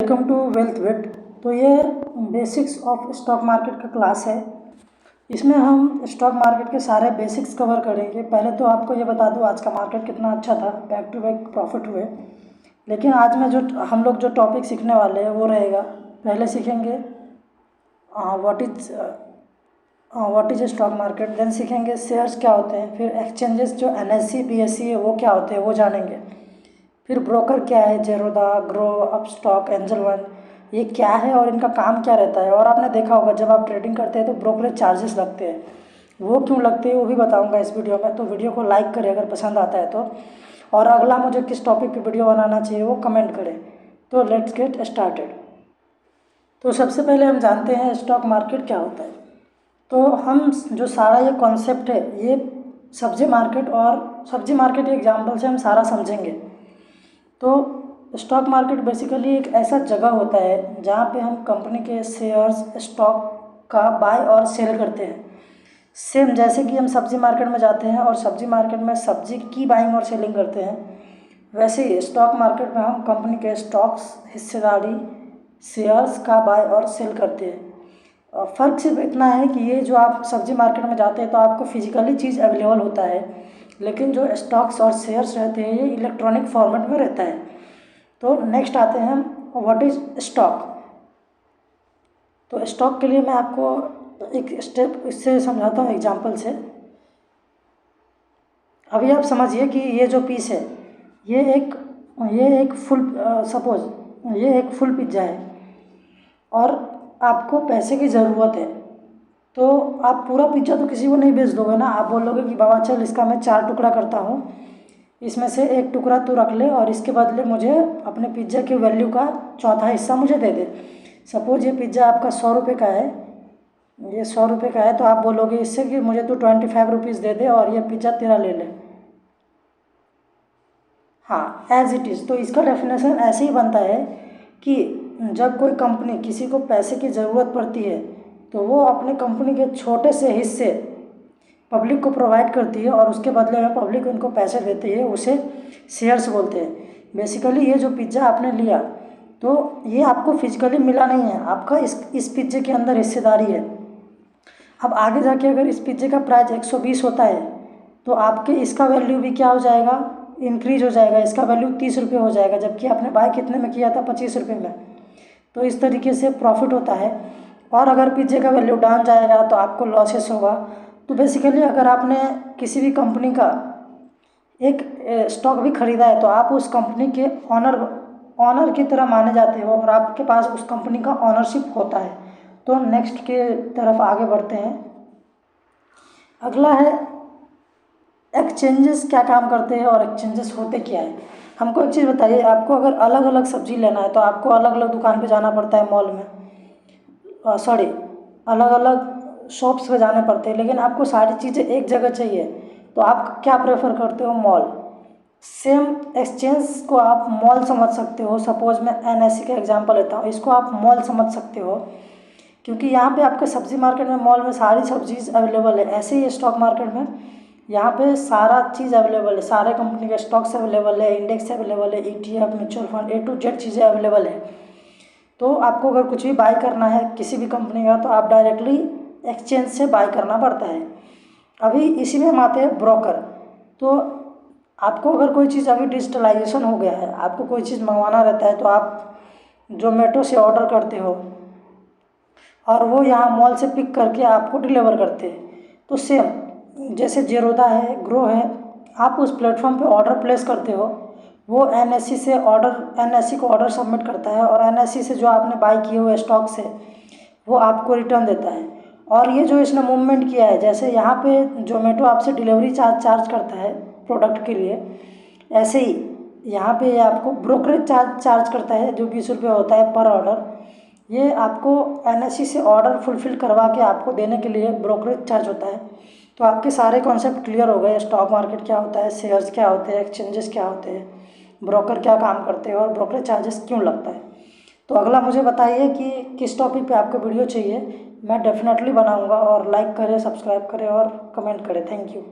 Welcome to wealth bit. तो ये basics of stock market का क्लास है। इसमें हम स्टॉक मार्केट के सारे बेसिक्स कवर करेंगे। पहले तो आपको ये बता दूं आज का मार्केट कितना अच्छा था, बैक टू बैक प्रॉफिट हुए। लेकिन आज में जो हम लोग जो टॉपिक सीखने वाले हैं वो रहेगा, पहले सीखेंगे what is stock market, then सीखेंगे शेयर्स क्या होते हैं, फिर एक्सचेंजेस जो NSE BSE है वो क्या होते हैं वो जानेंगे, फिर ब्रोकर क्या है, Zerodha, grow, Upstox, angel one, ये क्या है और इनका काम क्या रहता है। और आपने देखा होगा जब आप ट्रेडिंग करते हैं तो ब्रोकरेज चार्जेस लगते हैं, वो क्यों लगते हैं वो भी बताऊंगा इस वीडियो में। तो वीडियो को लाइक करें अगर पसंद आता है तो, और अगला मुझे किस टॉपिक पे वीडियो बनाना चाहिए वो कमेंट करें। तो लेट्स गेट स्टार्टेड। तो सबसे पहले हम जानते हैं स्टॉक मार्केट क्या होता है। तो हम जो सारा ये कॉन्सेप्ट है ये सब्जी मार्केट एग्जाम्पल से हम सारा समझेंगे। तो स्टॉक मार्केट बेसिकली एक ऐसा जगह होता है जहाँ पे हम कंपनी के शेयर्स, स्टॉक का बाय और सेल करते हैं। सेम जैसे कि हम सब्जी मार्केट में जाते हैं और सब्जी मार्केट में सब्जी की बाइंग और सेलिंग करते हैं, वैसे ही स्टॉक मार्केट में हम कंपनी के स्टॉक्स, हिस्सेदारी, शेयर्स का बाय और सेल करते हैं। फ़र्क सिर्फ इतना है कि ये जो आप सब्जी मार्केट में जाते हैं तो आपको फिजिकली चीज़ अवेलेबल होता है, लेकिन जो स्टॉक्स और शेयर्स रहते हैं ये इलेक्ट्रॉनिक फॉर्मेट में रहता है। तो नेक्स्ट आते हैं हम व्हाट इज स्टॉक। तो स्टॉक के लिए मैं आपको एक स्टेप इससे समझाता हूँ एग्जांपल से। अभी आप समझिए कि ये जो पीस है ये एक फुल पिज्ज़ा है और आपको पैसे की ज़रूरत है। तो आप पूरा पिज्ज़ा तो किसी को नहीं बेच दोगे ना, आप बोलोगे कि बाबा चल इसका मैं 4 टुकड़ा करता हूँ, इसमें से 1 टुकड़ा तू रख ले और इसके बदले मुझे अपने पिज्ज़ा की वैल्यू का चौथा हिस्सा मुझे दे दे। सपोज ये पिज्ज़ा आपका 100 रुपये का है, ये 100 रुपये का है, तो आप बोलोगे इससे कि मुझे तू 25 रुपीज़ दे दे और ये पिज्ज़ा तेरा ले ले। हाँ, एज इट इज़। तो इसका डेफिनेशन ऐसे ही बनता है कि जब कोई कंपनी किसी को पैसे की ज़रूरत पड़ती है तो वो अपने कंपनी के छोटे से हिस्से पब्लिक को प्रोवाइड करती है और उसके बदले में पब्लिक उनको पैसे देती है, उसे शेयर्स बोलते हैं। बेसिकली ये जो पिज़्ज़ा आपने लिया तो ये आपको फिजिकली मिला नहीं है, आपका इस पिज़्ज़े के अंदर हिस्सेदारी है। अब आगे जाके अगर इस पिज़्ज़े का प्राइस 120 होता है तो आपके इसका वैल्यू भी क्या हो जाएगा, इंक्रीज हो जाएगा, इसका वैल्यू 30 रुपये हो जाएगा, जबकि आपने बाय कितने में किया था, 25 रुपये में। तो इस तरीके से प्रॉफिट होता है। और अगर पिज़्ज़े का वैल्यू डाउन जाएगा तो आपको लॉसेस होगा। तो बेसिकली अगर आपने किसी भी कंपनी का एक स्टॉक भी खरीदा है तो आप उस कंपनी के ऑनर की तरह माने जाते हो और आपके पास उस कंपनी का ऑनरशिप होता है। तो नेक्स्ट के तरफ आगे बढ़ते हैं। अगला है एक्सचेंजेस क्या काम करते हैं और एक्सचेंजेस होते क्या है। हमको एक चीज़ बताइए, आपको अगर अलग अलग सब्जी लेना है तो आपको अलग अलग दुकान पे जाना पड़ता है, मॉल में अलग अलग शॉप्स पे जाने पड़ते हैं, लेकिन आपको सारी चीज़ें एक जगह चाहिए तो आप क्या प्रेफर करते हो, मॉल। सेम एक्सचेंज को आप मॉल समझ सकते हो। सपोज मैं NSE का एग्जांपल लेता हूँ, इसको आप मॉल समझ सकते हो क्योंकि यहाँ पे आपके सब्जी मार्केट में, मॉल में सारी सब्जीज अवेलेबल है। ऐसे ही स्टॉक मार्केट में यहाँ पे सारा चीज़ अवेलेबल है, सारे कंपनी के स्टॉक्स अवेलेबल है, इंडेक्स अवेलेबल है, ETF, mutual fund, A to Z चीज़ें अवेलेबल है। तो आपको अगर कुछ भी बाय करना है किसी भी कंपनी का तो आप डायरेक्टली एक्सचेंज से बाय करना पड़ता है। अभी इसी में हम आते हैं ब्रोकर। तो आपको अगर कोई चीज़ अभी डिजिटलाइजेशन हो गया है, आपको कोई चीज़ मंगवाना रहता है तो आप जोमेटो से ऑर्डर करते हो और वो यहाँ मॉल से पिक करके आपको डिलीवर करते हैं। तो सेम जैसे जेरोदा है, ग्रो है, आप उस प्लेटफॉर्म पे ऑर्डर प्लेस करते हो, वो NSE को ऑर्डर सबमिट करता है और NSE से जो आपने बाय किए हुए स्टॉक से वो आपको रिटर्न देता है। और ये जो इसने मूवमेंट किया है, जैसे यहाँ पे जोमेटो आपसे डिलीवरी चार्ज करता है प्रोडक्ट के लिए, ऐसे ही यहाँ पे ये आपको ब्रोकरेज चार्ज करता है जो 20 रुपये होता है पर ऑर्डर। ये आपको NSE से ऑर्डर फुलफिल करवा के आपको देने के लिए ब्रोकरेज चार्ज होता है। तो आपके सारे कॉन्सेप्ट क्लियर हो गए, स्टॉक मार्केट क्या होता है, शेयर्स क्या होते हैं, एक्सचेंजेस क्या होते हैं, ब्रोकर क्या काम करते हैं और ब्रोकरेज चार्जेस क्यों लगता है। तो अगला मुझे बताइए कि किस टॉपिक पे आपको वीडियो चाहिए, मैं डेफिनेटली बनाऊंगा। और लाइक करें, सब्सक्राइब करें और कमेंट करें। Thank you.